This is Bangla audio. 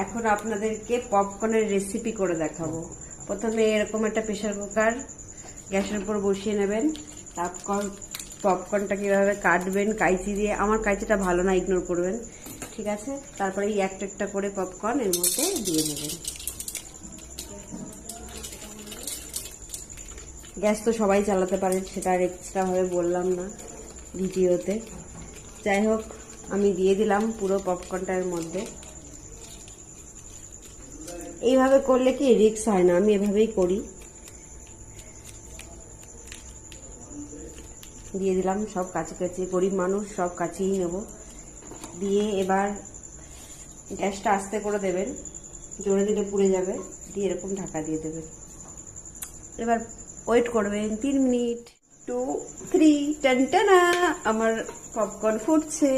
এখন আপনাদেরকে পপকর্নের রেসিপি করে দেখাবো। প্রথমে এরকম একটা প্রেসার কুকার গ্যাসের উপর বসিয়ে নেবেন। তারপর পপকর্নটা কীভাবে কাটবেন কাঁচি দিয়ে, আমার কাঁচিটা ভালো না, ইগনোর করবেন, ঠিক আছে। তারপরে এই একটা একটা করে পপকর্ন এর মধ্যে দিয়ে দেবেন। গ্যাস তো সবাই চালাতে পারেন, সেটা আর এক্সট্রাভাবে বললাম না ভিডিওতে। যাই হোক, আমি দিয়ে দিলাম পুরো পপকর্নটার মধ্যে। এইভাবে করলে কি রিস্ক হয় না, আমি এভাবেই করি। দিয়ে দিলাম সব কাছে কাছে, গরিব মানুষ সব কাছেই নেব। দিয়ে এবার গ্যাসটা আস্তে করে দেবেন, জোরে দিলে পুড়ে যাবে। দিয়ে এরকম ঢাকা দিয়ে দেবেন। এবার ওয়েট করবেন 3 মিনিট। 2, 3, টানটানা, আমার পপকর্ন ফুটছে।